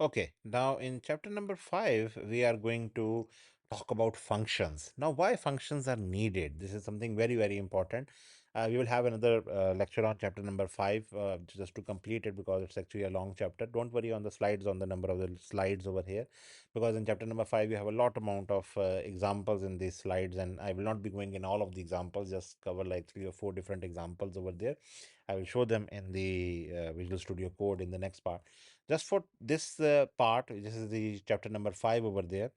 Okay, now in chapter number 5, we are going to talk about functions. Now, why functions are needed? This is something very, very important. We will have another lecture on chapter number 5 just to complete it because it's actually a long chapter. Don't worry on the slides, on the number of the slides over here, because in chapter number 5, you have a lot amount of examples in these slides, and I will not be going in all of the examples, just cover like 3 or 4 different examples over there. I will show them in the Visual Studio Code in the next part. Just for this part, this is the chapter number 5 over there.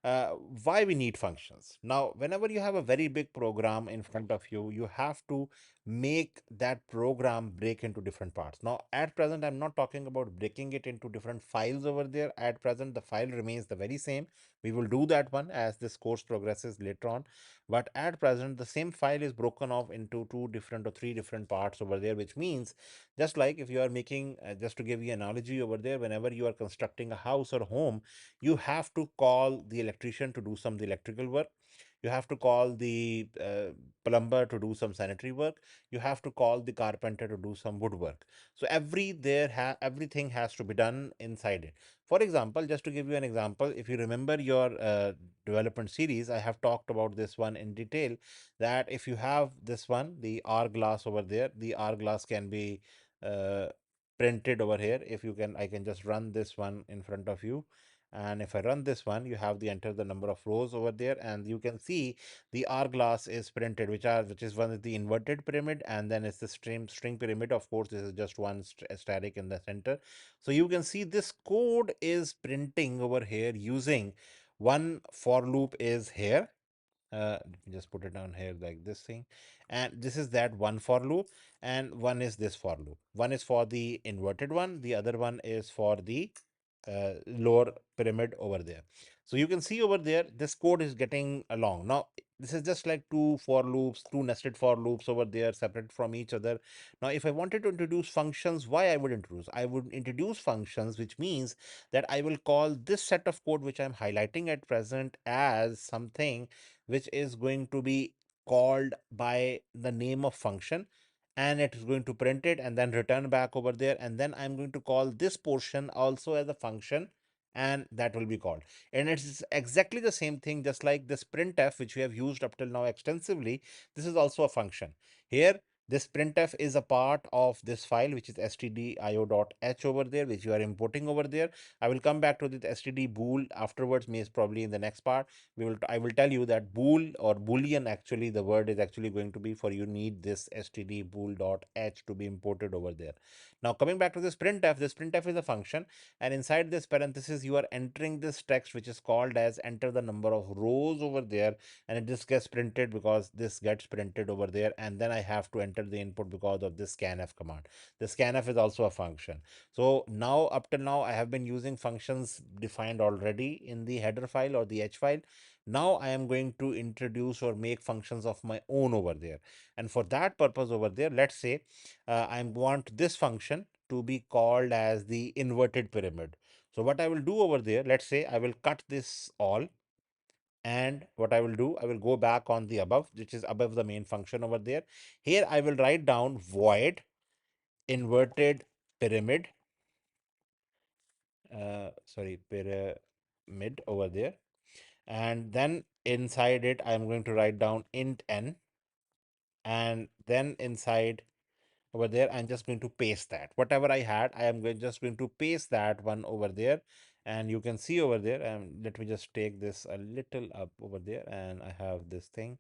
uh, why we need functions. Now, whenever you have a very big program in front of you, you have to make that program break into different parts. Now, at present, I'm not talking about breaking it into different files over there. At present, the file remains the very same. We will do that one as this course progresses later on. But at present, the same file is broken off into 2 different or 3 different parts over there, which means just like if you are making, just to give you an analogy over there, whenever you are constructing a house or home, you have to call the electrician to do some of the electrical work. You have to call the plumber to do some sanitary work. You have to call the carpenter to do some woodwork. So everything has to be done inside it. For example, just to give you an example, if you remember your development series, I have talked about this one in detail, that if you have this one, the R glass over there, the R glass can be uh, printed over here. If you can, I can just run this one in front of you, and if I run this one, you have the enter the number of rows over there, and you can see the hourglass is printed, which is one is the inverted pyramid, and then it's the string pyramid. Of course, this is just one static in the center. So you can see this code is printing over here using one for loop is here. Let me just put it down here like this thing, and this is that one for loop, and one is this for loop. One is for the inverted one, the other one is for the lower pyramid over there. So you can see over there, this code is getting along. Now, this is just like two for loops, two nested for loops over there, separate from each other. Now, if I wanted to introduce functions, why I would introduce? I would introduce functions, which means that I will call this set of code, which I'm highlighting at present, as something which is going to be called by the name of function, and it is going to print it and then return back over there, and then I'm going to call this portion also as a function, and that will be called. And it's exactly the same thing, just like this printf, which we have used up till now extensively. This is also a function. Here, this printf is a part of this file, which is stdio.h over there, which you are importing over there. I will come back to the std bool afterwards, may probably in the next part. I will tell you that bool or boolean, actually the word is actually going to be for, you need this std bool.h to be imported over there. Now, coming back to this printf is a function, and inside this parenthesis you are entering this text, which is called as enter the number of rows over there, and it just gets printed because this gets printed over there, and then I have to enter the input because of this scanf command. The scanf is also a function. So now, up till now, I have been using functions defined already in the header file or the h file. Now I am going to introduce or make functions of my own over there. And for that purpose over there, let's say I want this function to be called as the inverted pyramid. So what I will do over there, let's say I will cut this all, and what I will do, I will go back on the above, which is above the main function over there. Here I will write down void inverted pyramid, sorry, pyramid over there. And then inside it, I'm going to write down int n, and then inside over there, I'm just going to paste that. Whatever I had, I am just going to paste that one over there. And you can see over there, let me just take this a little up over there, and I have this thing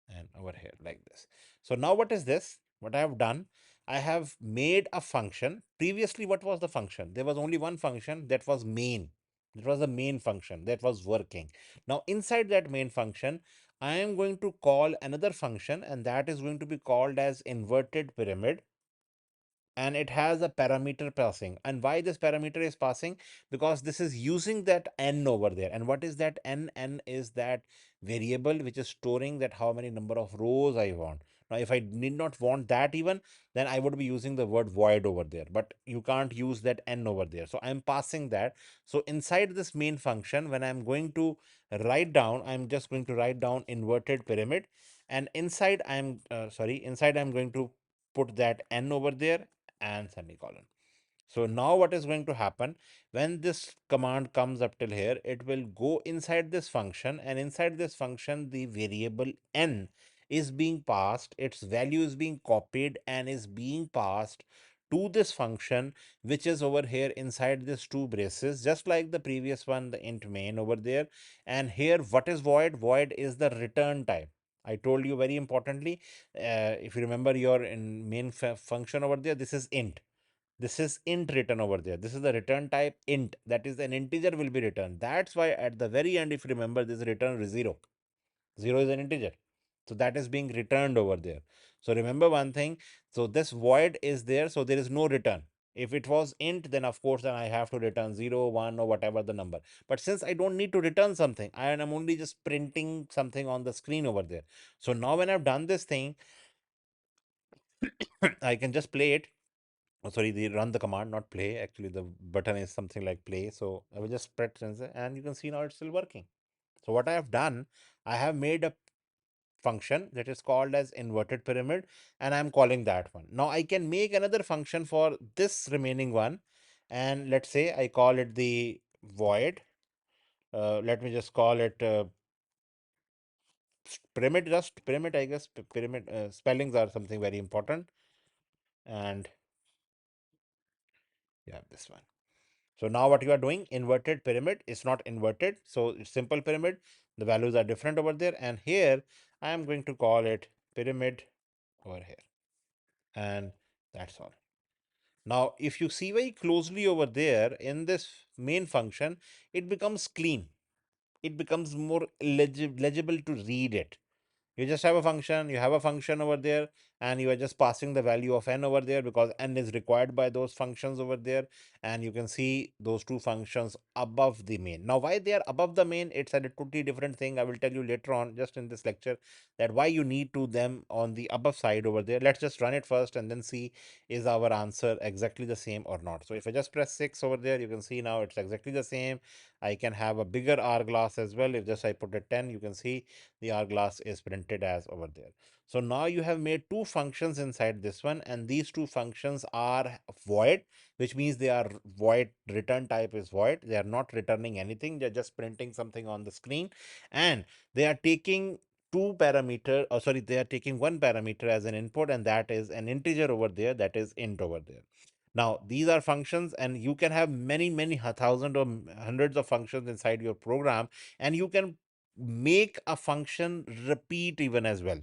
and over here like this. So now what is this? What I have done, I have made a function. Previously, what was the function? There was only one function, that was main. It was the main function that was working. Now, inside that main function, I am going to call another function, and that is going to be called as inverted pyramid, and it has a parameter passing. And why this parameter is passing? Because this is using that n over there. And what is that n? N is that variable which is storing that how many number of rows I want. Now, if I did not want that even, then I would be using the word void over there, but you can't use that n over there. So I'm passing that. So inside this main function, when I'm going to write down, I'm just going to write down inverted pyramid, and inside inside I'm going to put that n over there and semicolon. So now what is going to happen when this command comes up till here, it will go inside this function, and inside this function, the variable n is being passed, its value is being copied and is being passed to this function, which is over here inside this two braces, just like the previous one, the int main over there. And here, what is void? Void is the return type. I told you very importantly, if you remember your in main function over there, this is int. This is int written over there. This is the return type int. That is an integer will be returned. That's why at the very end, if you remember, this return is 0. 0 is an integer. So that is being returned over there. So remember one thing. So this void is there. So there is no return. If it was int, then of course, then I have to return 0, 1 or whatever the number. But since I don't need to return something, I am only just printing something on the screen over there. So now when I've done this thing, I can just play it. Oh, sorry, they run the command, not play. Actually, the button is something like play. So I will just press enter, and you can see now it's still working. So what I have done, I have made a function that is called as inverted pyramid, and I'm calling that one. Now I can make another function for this remaining one, and let's say I call it the void. Let me just call it pyramid, just pyramid. I guess pyramid spellings are something very important, and yeah, this one. So now what you are doing, inverted pyramid is not inverted. So it's simple pyramid. The values are different over there. And here I am going to call it pyramid over here. And that's all. Now, if you see very closely over there in this main function, it becomes clean. It becomes more legible to read it. You just have a function, you have a function over there, and you are just passing the value of n over there because n is required by those functions over there. And you can see those two functions above the main. Now, why they are above the main, it's a totally different thing. I will tell you later on, just in this lecture, that why you need to them on the above side over there. Let's just run it first and then see is our answer exactly the same or not. So if I just press 6 over there, you can see now it's exactly the same. I can have a bigger R glass as well. If just I put a 10, you can see the R glass is printed as over there. So now you have made two functions inside this one, and these two functions are void, which means they are void, return type is void. They are not returning anything. They're just printing something on the screen, and they are taking two parameter, or sorry, they are taking one parameter as an input, and that is an integer over there, that is int over there. Now, these are functions, and you can have many thousand or hundreds of functions inside your program, and you can make a function repeat even as well.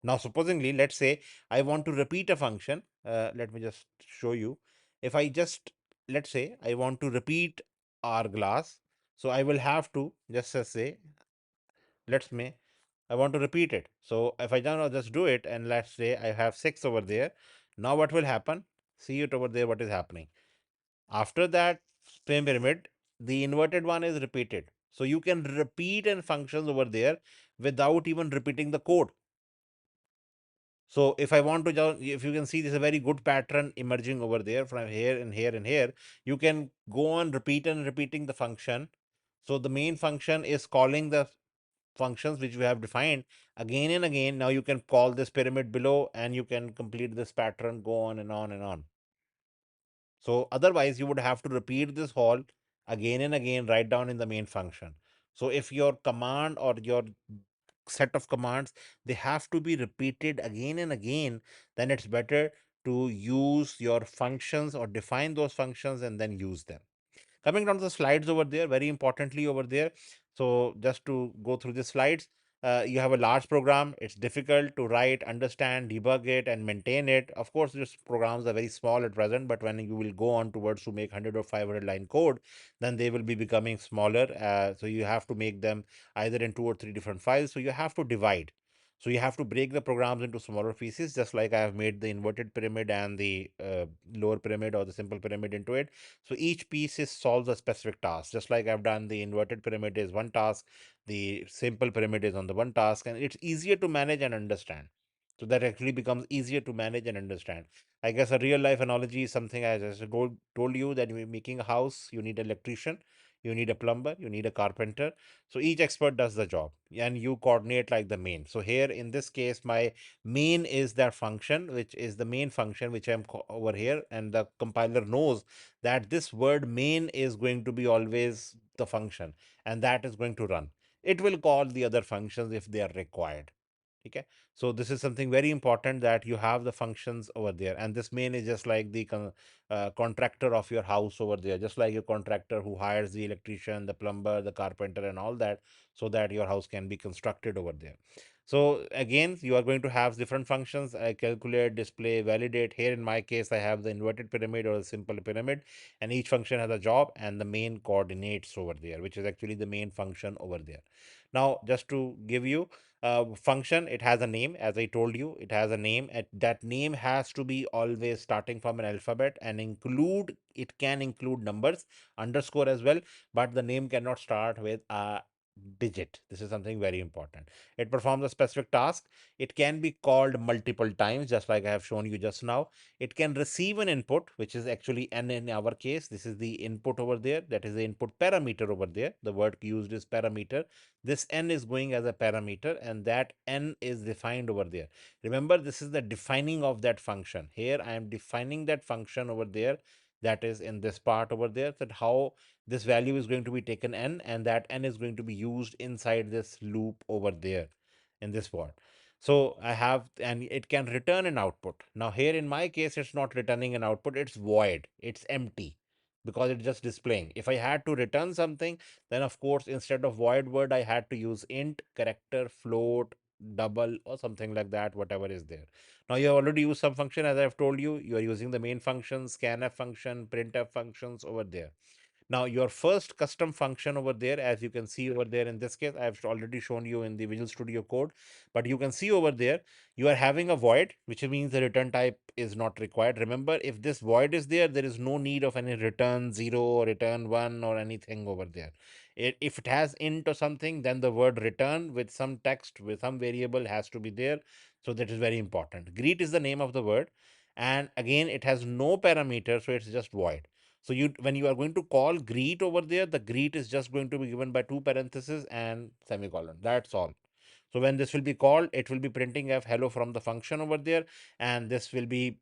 Now, supposingly, let's say I want to repeat a function. Let me just show you. If I just, let's say I want to repeat R glass, so I will have to just say, let's me, I want to repeat it. So if I don't just do it, and let's say I have 6 over there. Now what will happen? See it over there, what is happening. After that same pyramid, the inverted one is repeated. So you can repeat and functions over there without even repeating the code. So if I want to just, if you can see, there's a very good pattern emerging over there from here and here and here. You can go on repeat and repeating the function. So the main function is calling the functions which we have defined again and again. Now you can call this pyramid below, and you can complete this pattern, go on and on and on. So otherwise, you would have to repeat this whole again and again right down in the main function. So if your command or your set of commands, they have to be repeated again and again, then it's better to use your functions or define those functions and then use them. Coming down to the slides over there, very importantly over there. So just to go through the slides, you have a large program. It's difficult to write, understand, debug it, and maintain it. Of course, these programs are very small at present, but when you will go on towards to make 100 or 500 line code, then they will be becoming smaller. So you have to make them either in two or three different files. So you have to divide. So you have to break the programs into smaller pieces, just like I have made the inverted pyramid and the lower pyramid or the simple pyramid into it. So each piece is solves a specific task. Just like I've done, the inverted pyramid is one task, the simple pyramid is on the one task, and it's easier to manage and understand. So that actually becomes easier to manage and understand. I guess a real life analogy is something I just told you that you're making a house, you need an electrician. you need a plumber, you need a carpenter. So each expert does the job and you coordinate like the main. So here in this case, my main is that function, which is the main function which I'm over here. And the compiler knows that this word main is going to be always the function and that is going to run. It will call the other functions if they are required. Okay, so this is something very important, that you have the functions over there, and this main is just like the contractor of your house over there, just like your contractor who hires the electrician, the plumber, the carpenter, and all that, so that your house can be constructed over there. So again, you are going to have different functions: calculate, display, validate. Here in my case, I have the inverted pyramid or a simple pyramid, and each function has a job, and the main coordinates over there, which is actually the main function over there. Now, just to give you function, it has a name. As I told you, it has a name. That name has to be always starting from an alphabet, and include, it can include numbers, underscore as well, but the name cannot start with a digit. This is something very important. It performs a specific task. It can be called multiple times, just like I have shown you just now. It can receive an input, which is actually n in our case. This is the input over there. That is the input parameter over there. The word used is parameter. This n is going as a parameter, and that n is defined over there. Remember, this is the defining of that function. Here I am defining that function over there, that is in this part over there, that how this value is going to be taken n, and that n is going to be used inside this loop over there in this part. So I have, and it can return an output. Now here in my case, it's not returning an output, it's void, it's empty, because it's just displaying. If I had to return something, then of course, instead of void word, I had to use int, character, float, double, or something like that, whatever is there. Now you have already used some function, as I've told you. You are using the main function, scanf function, printf functions over there. Now, your first custom function over there, as you can see over there in this case, I've already shown you in the Visual Studio Code, but you can see over there, you are having a void, which means the return type is not required. Remember, if this void is there, there is no need of any return 0 or return 1 or anything over there. If it has int or something, then the word return with some text, with some variable has to be there. So that is very important. Greet is the name of the word. And again, it has no parameter, so it's just void. So you, when you are going to call greet over there, the greet is just going to be given by two parentheses and semicolon. That's all. So when this will be called, it will be printing f hello from the function over there, and this will be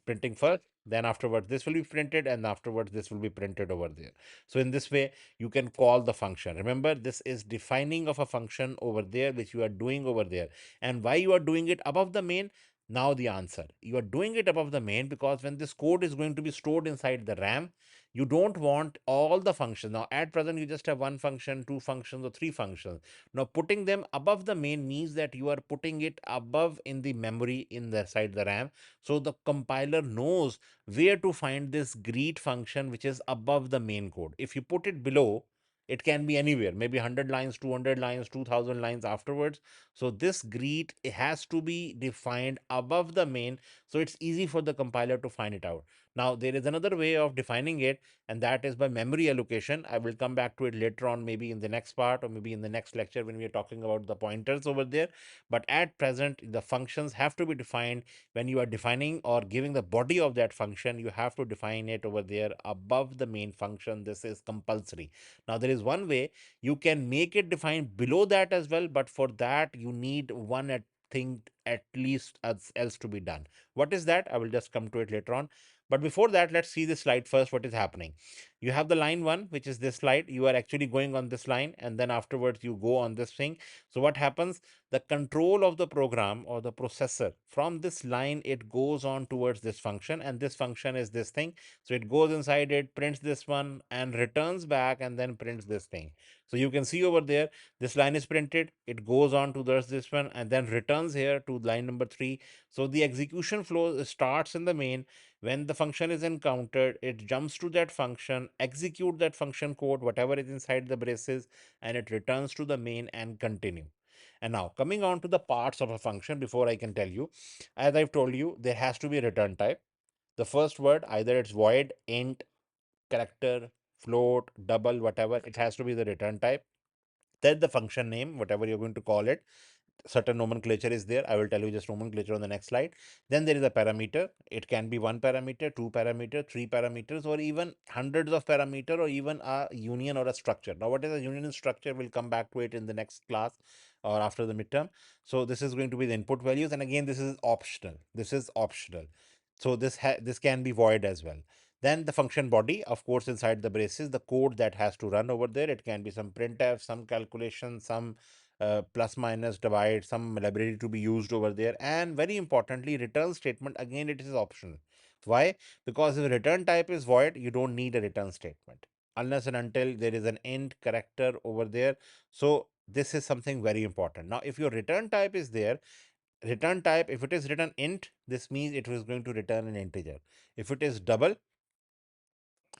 printing first, then afterwards this will be printed, and afterwards this will be printed over there. So in this way, you can call the function. Remember, this is defining of a function over there, which you are doing over there. And why you are doing it above the main? Now the answer, you are doing it above the main because when this code is going to be stored inside the RAM, you don't want all the functions. Now at present, you just have one function, two functions, or three functions. Now putting them above the main means that you are putting it above in the memory in the side the RAM. So the compiler knows where to find this greet function, which is above the main code. If you put it below, it can be anywhere, maybe 100 lines, 200 lines, 2000 lines afterwards. So this greet, it has to be defined above the main, so it's easy for the compiler to find it out. Now there is another way of defining it, and that is by memory allocation. I will come back to it later on, maybe in the next part or maybe in the next lecture when we are talking about the pointers over there. But at present, the functions have to be defined. When you are defining or giving the body of that function, you have to define it over there above the main function. This is compulsory. Now there is one way you can make it defined below that as well, but for that you need one thing at least else to be done. What is that? I will just come to it later on. But before that, let's see this slide first. What is happening? You have the line one, which is this slide. You are actually going on this line, and then afterwards you go on this thing. So what happens? The control of the program or the processor, from this line, it goes on towards this function, and this function is this thing. So it goes inside it, prints this one, and returns back, and then prints this thing. So you can see over there, this line is printed, it goes on to this one, and then returns here to line number 3. So the execution flow starts in the main. When the function is encountered, it jumps to that function, execute that function code, whatever is inside the braces, and it returns to the main and continue. And now coming on to the parts of a function, before I can tell you, as I've told you, there has to be a return type. The first word, either it's void, int, character, float, double, whatever, it has to be the return type. Then the function name, whatever you're going to call it. certain nomenclature is there. I will tell you just nomenclature on the next slide. Then there is a parameter. It can be one parameter, two parameter, three parameters, or even hundreds of parameter, or even a union or a structure. Now, what is a union and structure? We'll come back to it in the next class or after the midterm. So this is going to be the input values, and again, this is optional. This is optional. So this can be void as well. Then the function body, of course, inside the braces, the code that has to run over there. It can be some printf, some calculation, some plus minus divide, some library to be used over there. And very importantly, return statement, again, it is optional. Why? Because if return type is void, you don't need a return statement unless and until there is an int character over there. So this is something very important. Now, if your return type is there, return type, if it is written int, this means it is going to return an integer. If it is double,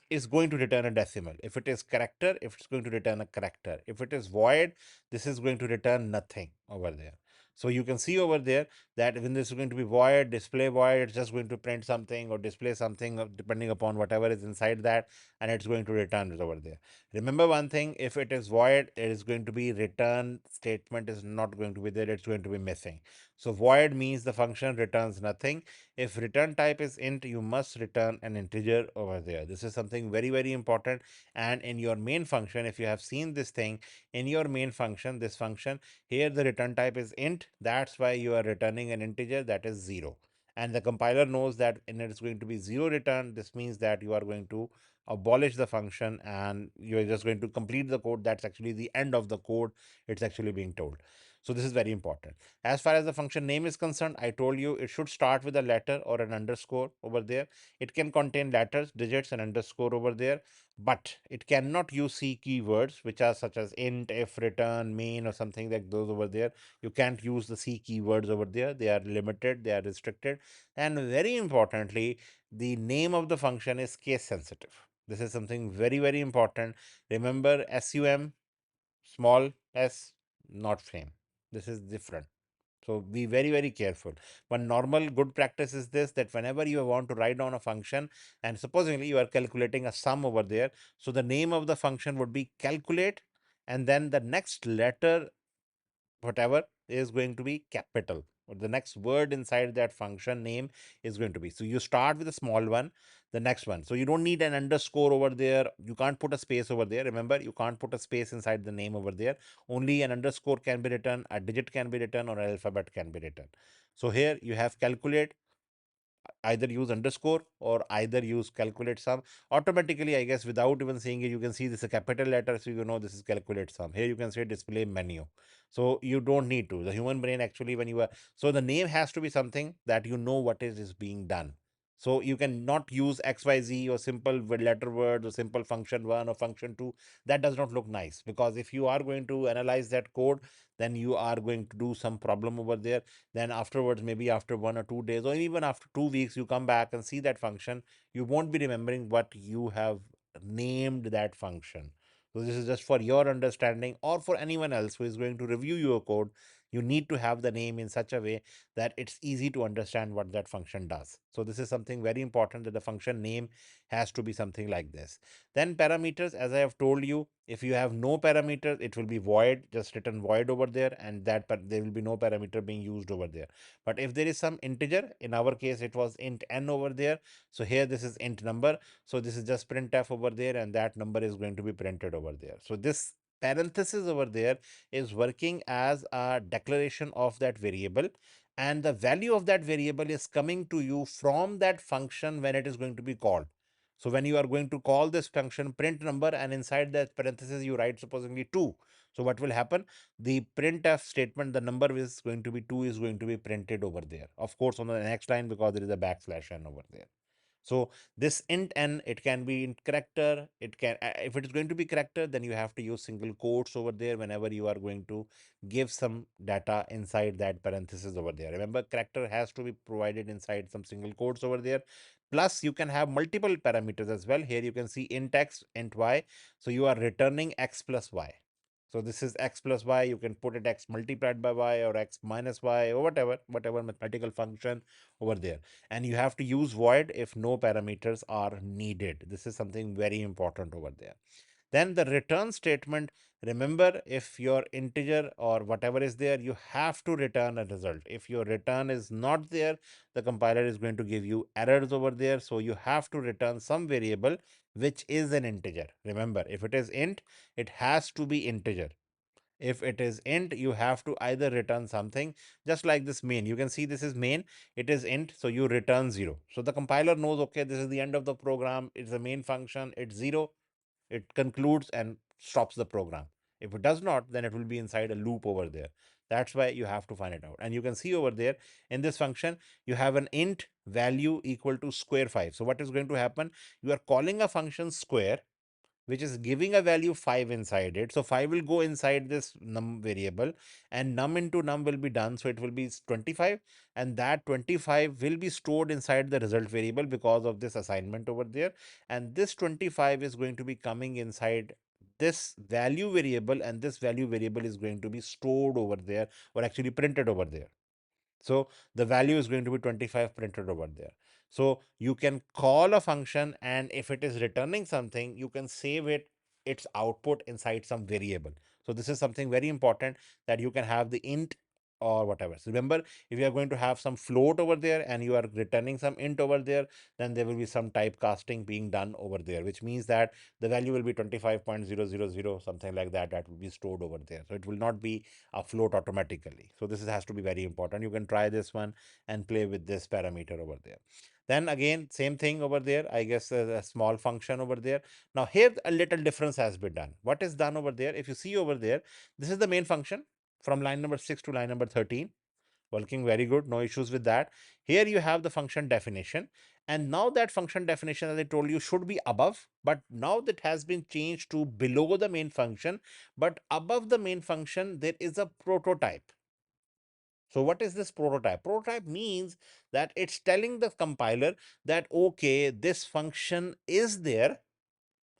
is going to return a decimal. If it is character, if it's going to return a character. If it is void, this is going to return nothing over there. So you can see over there that when this is going to be void, display void, it's just going to print something or display something depending upon whatever is inside that, and it's going to return it over there. Remember one thing, if it is void, it is going to be return statement is not going to be there, it's going to be missing. So void means the function returns nothing. If return type is int, you must return an integer over there. This is something very, very important. And in your main function, if you have seen this thing in your main function, this function here, the return type is int. That's why you are returning an integer that is 0. And the compiler knows that and it's going to be 0 return. This means that you are going to abolish the function and you're just going to complete the code. That's actually the end of the code. It's actually being told. So this is very important. As far as the function name is concerned, I told you it should start with a letter or an underscore over there. It can contain letters, digits, and underscore over there, but it cannot use C keywords, which are such as int, if, return, main, or something like those over there. You can't use the C keywords over there. They are limited, they are restricted. And very importantly, the name of the function is case sensitive. This is something very, very important. Remember, SUM, small s, not frame. This is different. So be very, very careful. One normal good practice is this, that whenever you want to write down a function and supposedly you are calculating a sum over there, so the name of the function would be calculate, and then the next letter whatever is going to be capital, or the next word inside that function name is going to be. So you start with a small one, the next one. So you don't need an underscore over there. You can't put a space over there. Remember, you can't put a space inside the name over there. Only an underscore can be written, a digit can be written, or an alphabet can be written. So here you have calculate, either use underscore or either use calculate sum. Automatically, I guess, without even saying it, you can see this is a capital letter, so you know this is calculate sum. Here you can say display menu. So you don't need to. The human brain actually, when you are, so the name has to be something that you know what is being done. So you can not use XYZ or simple letter words or simple function one or function two. That does not look nice, because if you are going to analyze that code, then you are going to do some problem over there. Then afterwards, maybe after 1 or 2 days, or even after 2 weeks, you come back and see that function, you won't be remembering what you have named that function. So this is just for your understanding, or for anyone else who is going to review your code. You need to have the name in such a way that it's easy to understand what that function does. So this is something very important, that the function name has to be something like this. Then parameters, as I have told you, if you have no parameters, it will be void, just written void over there, and that there will be no parameter being used over there. But if there is some integer, in our case it was int n over there, so here this is int number, so this is just printf over there, and that number is going to be printed over there. So this parenthesis over there is working as a declaration of that variable, and the value of that variable is coming to you from that function when it is going to be called. So when you are going to call this function print number, and inside that parenthesis you write supposedly 2. So what will happen? The printf statement, the number is going to be 2, is going to be printed over there. Of course, on the next line, because there is a backslash n over there. So this int n, it can be in character. It can, if it is going to be character, then you have to use single quotes over there whenever you are going to give some data inside that parenthesis over there. Remember, character has to be provided inside some single quotes over there. Plus, you can have multiple parameters as well. Here you can see int x, int y. So you are returning x plus y. So this is x plus y. You can put it x multiplied by y, or x minus y, or whatever mathematical function over there. And you have to use void if no parameters are needed. This is something very important over there. Then the return statement, remember, if your integer or whatever is there, you have to return a result. If your return is not there, the compiler is going to give you errors over there. So you have to return some variable which is an integer. Remember, if it is int, it has to be integer. If it is int, you have to either return something, just like this main. You can see this is main, it is int, so you return 0. So the compiler knows, okay, this is the end of the program, it's a main function, it's 0, it concludes and stops the program. If it does not, then it will be inside a loop over there. That's why you have to find it out. And you can see over there in this function, you have an int value equal to square 5. So what is going to happen? You are calling a function square, which is giving a value 5 inside it. So 5 will go inside this num variable, and num into num will be done. So it will be 25, and that 25 will be stored inside the result variable because of this assignment over there. And this 25 is going to be coming inside this value variable, and this value variable is going to be stored over there, or actually printed over there. So the value is going to be 25 printed over there. So you can call a function, and if it is returning something, you can save its output inside some variable. So this is something very important, that you can have the int or whatever. So remember, if you are going to have some float over there and you are returning some int over there, then there will be some typecasting being done over there, which means that the value will be 25.000, something like that, that will be stored over there. So it will not be a float automatically. So this has to be very important. You can try this one and play with this parameter over there. Then again, same thing over there. I guess a small function over there. Now here a little difference has been done. What is done over there? If you see over there, this is the main function from line number 6 to line number 13. Working very good, no issues with that. Here you have the function definition. And now that function definition, as I told you, should be above, but now that has been changed to below the main function. But above the main function, there is a prototype. So what is this prototype? Prototype means that it's telling the compiler that, okay, this function is there.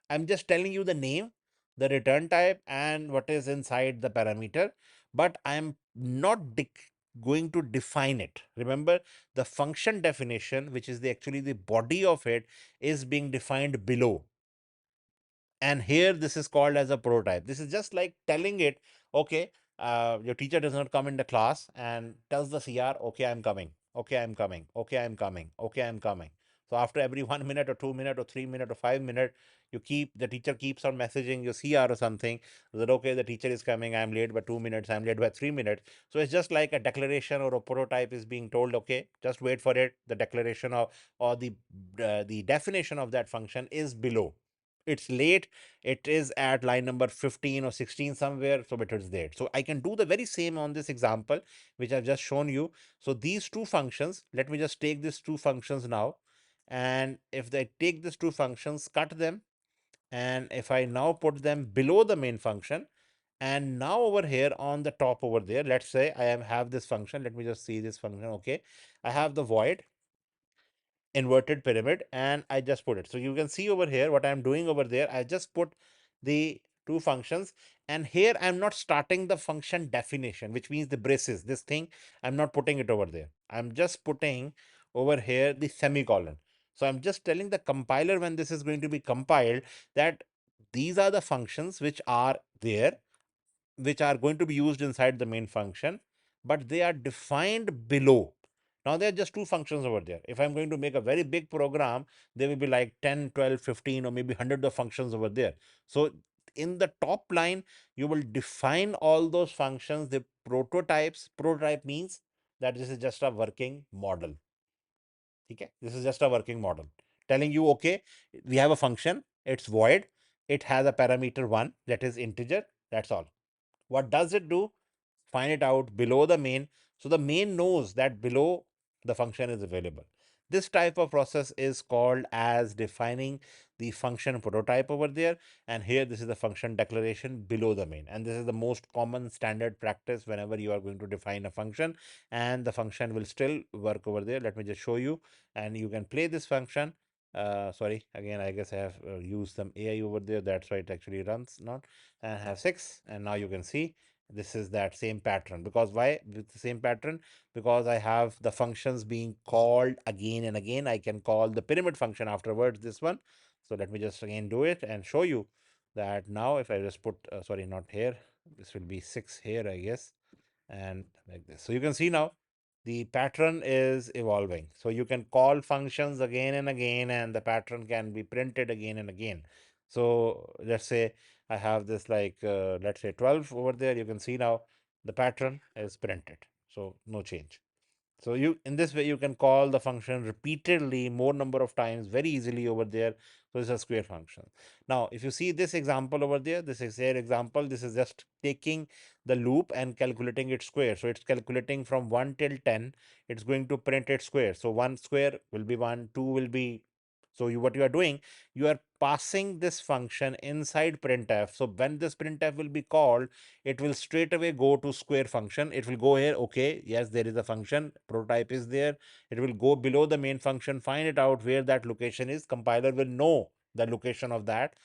I'm just telling you the name, the return type, and what is inside the parameter, but I'm not going to define it. Remember, the function definition, which is actually the body of it, is being defined below. And here this is called as a prototype. This is just like telling it, okay, your teacher does not come in the class and tells the CR, okay, I'm coming, okay, I'm coming, okay, I'm coming, okay, I'm coming. So after every 1 minute or 2 minute or 3 minute or 5 minute, the teacher keeps on messaging your CR or something that, okay, the teacher is coming, I'm late by 2 minutes, I'm late by 3 minutes. So it's just like a declaration or a prototype is being told, okay, just wait for it. The declaration of, or the definition of that function is below. It's late, it is at line number 15 or 16 somewhere, so it is there. So I can do the very same on this example which I've just shown you. So these two functions, let me just take these two functions now, and if I take these two functions, cut them, and if I now put them below the main function, and now over here on the top over there, let's say have this function. Let me just see this function. Okay, I have the void inverted pyramid, and I just put it. So you can see over here what I'm doing over there. I just put the two functions, and here I'm not starting the function definition, which means the braces, this thing, I'm not putting it over there. I'm just putting over here the semicolon. So I'm just telling the compiler when this is going to be compiled that these are the functions which are there, which are going to be used inside the main function, but they are defined below. Now, there are just two functions over there. If I'm going to make a very big program, there will be like 10, 12, 15, or maybe hundreds of functions over there. So in the top line, you will define all those functions, the prototypes. Prototype means that this is just a working model. Okay? This is just a working model telling you, okay, we have a function, it's void, it has a parameter 1, that is integer, that's all. What does it do? Find it out below the main. So the main knows that below the function is available. This type of process is called as defining the function prototype over there. And here, this is the function declaration below the main. And this is the most common standard practice whenever you are going to define a function, and the function will still work over there. Let me just show you, and you can play this function. Sorry, again, I guess I have used some AI over there. That's why it actually runs not, and have 6. And now you can see this is that same pattern. Because why with the same pattern? Because I have the functions being called again and again. I can call the pyramid function afterwards, this one. So let me just again do it and show you. that now if I just put, sorry, not here, this will be 6 here, I guess, and like this. So you can see now the pattern is evolving. So you can call functions again and again, and the pattern can be printed again and again. So let's say I have this like, let's say 12 over there. You can see now the pattern is printed. So no change. So you, in this way, you can call the function repeatedly, more number of times, very easily over there. So it's a square function. Now, if you see this example over there, this is here example. This is just taking the loop and calculating its square. So it's calculating from 1 till 10. It's going to print its square. So 1 square will be 1, 2 will be. So you, what you are doing, you are passing this function inside printf. So when this printf will be called, it will straight away go to square function. It will go here, okay, yes, there is a function, prototype is there. It will go below the main function, find it out where that location is. Compiler will know the location of that,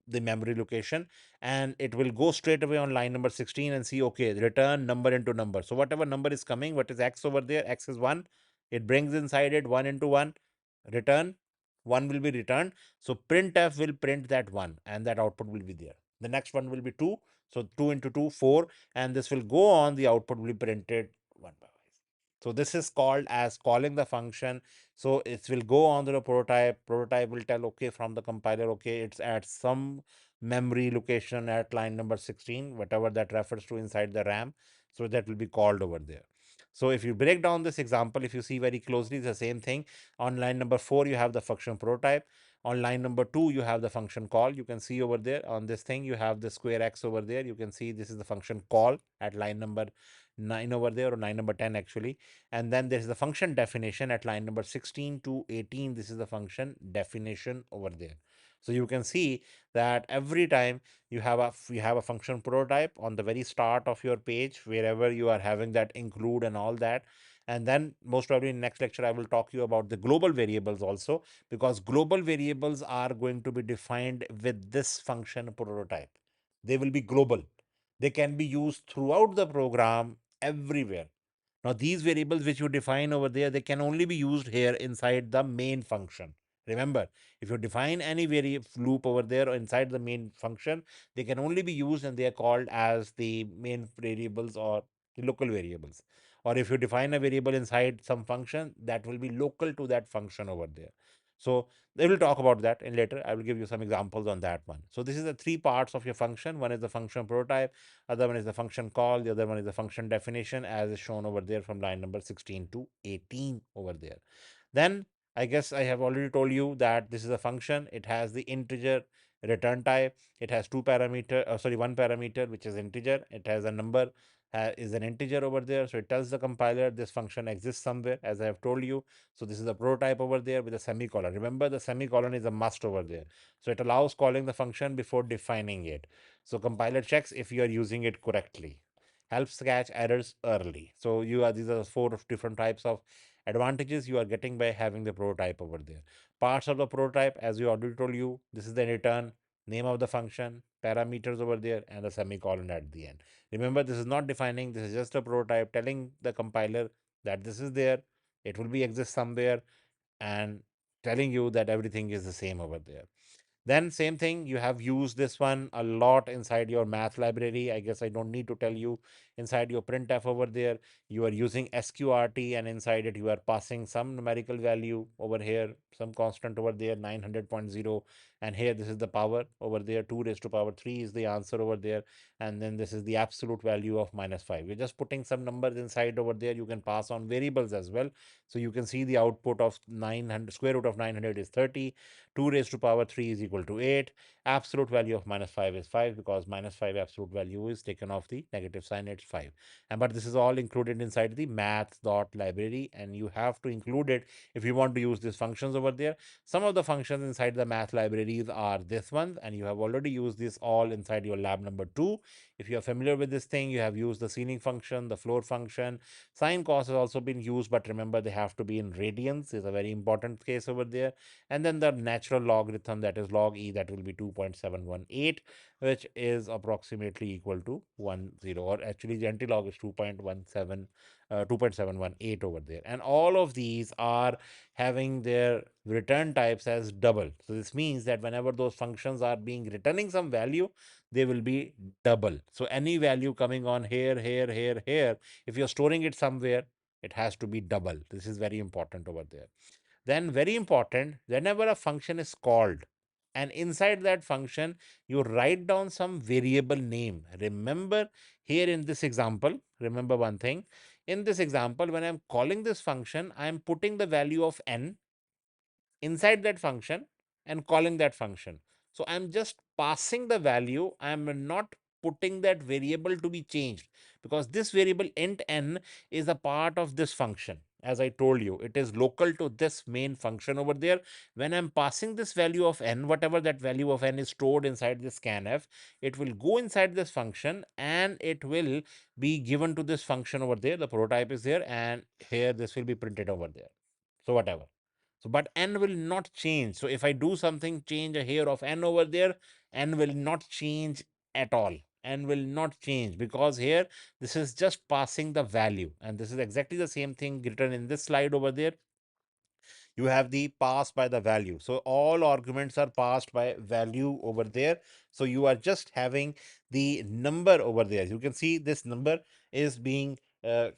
the memory location, and it will go straight away on line number 16 and see, okay, return number into number. So whatever number is coming, what is x over there, x is 1, it brings inside it 1 into 1, return 1 will be returned. So printf will print that 1 and that output will be there. The next one will be 2, so 2 into 2, 4, and this will go on, the output will be printed one by one. So this is called as calling the function. So it will go on to the prototype. Prototype will tell, okay, from the compiler, okay, it's at some memory location at line number 16, whatever that refers to inside the RAM. So that will be called over there. So if you break down this example, if you see very closely, it's the same thing. On line number 4, you have the function prototype. On line number 2, you have the function call. You can see over there on this thing, you have the square x over there. You can see this is the function call at line number 9 over there, or line number 10 actually. And then there is the function definition at line number 16 to 18. This is the function definition over there. So you can see that every time you have a function prototype on the very start of your page, wherever you are having that include and all that. And then most probably in next lecture, I will talk you about the global variables also, because global variables are going to be defined with this function prototype. They will be global. They can be used throughout the program everywhere. Now, these variables which you define over there, they can only be used here inside the main function. Remember, if you define any loop over there or inside the main function, they can only be used and they are called as the main variables or the local variables. Or if you define a variable inside some function, that will be local to that function over there. So they will talk about that in later. I will give you some examples on that one. So this is the three parts of your function. One is the function prototype, other one is the function call, the other one is the function definition, as is shown over there from line number 16 to 18 over there. Then I guess I have already told you that this is a function. It has the integer return type. It has one parameter, which is integer. It has a number, is an integer over there. So it tells the compiler this function exists somewhere, as I have told you. So this is the prototype over there with a semicolon. Remember, the semicolon is a must over there. So it allows calling the function before defining it. So compiler checks if you are using it correctly. Helps catch errors early. So these are four different types of advantages you are getting by having the prototype over there. Parts of the prototype, as we already told you, this is the return, name of the function, parameters over there, and the semicolon at the end. Remember, this is not defining, this is just a prototype telling the compiler that this is there, it will be exist somewhere, and telling you that everything is the same over there. Then same thing, you have used this one a lot inside your math library. I guess I don't need to tell you. Inside your printf over there, you are using sqrt, and inside it you are passing some numerical value over here, some constant over there, 900.0, and here this is the power over there, 2 raised to power 3 is the answer over there, and then this is the absolute value of -5. You're just putting some numbers inside over there. You can pass on variables as well. So you can see the output of 900, square root of 900 is 30, 2 raised to power 3 is equal to 8. Absolute value of -5 is 5, because -5 absolute value is taken off the negative sign, it's 5. And but this is all included inside the math.library, and you have to include it if you want to use these functions over there. Some of the functions inside the math libraries are this one, and you have already used this all inside your lab number 2. If you are familiar with this thing, you have used the ceiling function, the floor function. Sine cos has also been used, but remember, they have to be in radians, is a very important case over there. And then the natural logarithm, that is log e, that will be 2.718, which is approximately equal to 10, or actually average anti-log is 2.718 over there. And all of these are having their return types as double. So this means that whenever those functions are being returning some value, they will be double. So any value coming on here, here, here, here, if you're storing it somewhere, it has to be double. This is very important over there. Then very important, whenever a function is called and inside that function, you write down some variable name. Remember here in this example, remember one thing. In this example, when I'm calling this function, I'm putting the value of n inside that function and calling that function. So I'm just passing the value. I'm not putting that variable to be changed, because this variable int n is a part of this function. As I told you, it is local to this main function over there. When I'm passing this value of n, whatever that value of n is stored inside this scanf, it will go inside this function and it will be given to this function over there. The prototype is there, and here this will be printed over there. So whatever. So, but n will not change. So if I do something, change a here of n over there, n will not change at all. N will not change, because here this is just passing the value, and this is exactly the same thing written in this slide over there. You have the pass by the value. So all arguments are passed by value over there. So you are just having the number over there. You can see this number is being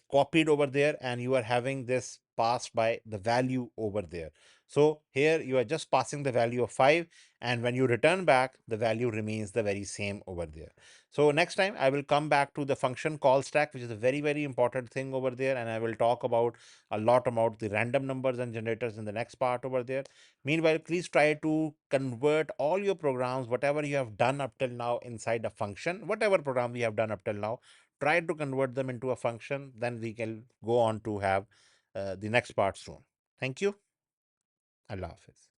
copied over there, and you are having this passed by the value over there. So here you are just passing the value of 5, and when you return back, the value remains the very same over there. So next time I will come back to the function call stack, which is a very, very important thing over there, and I will talk about a lot about the random numbers and generators in the next part over there. Meanwhile, please try to convert all your programs, whatever you have done up till now, inside a function. Whatever program we have done up till now, try to convert them into a function. Then we can go on to have the next part soon. Thank you. Allah Hafiz.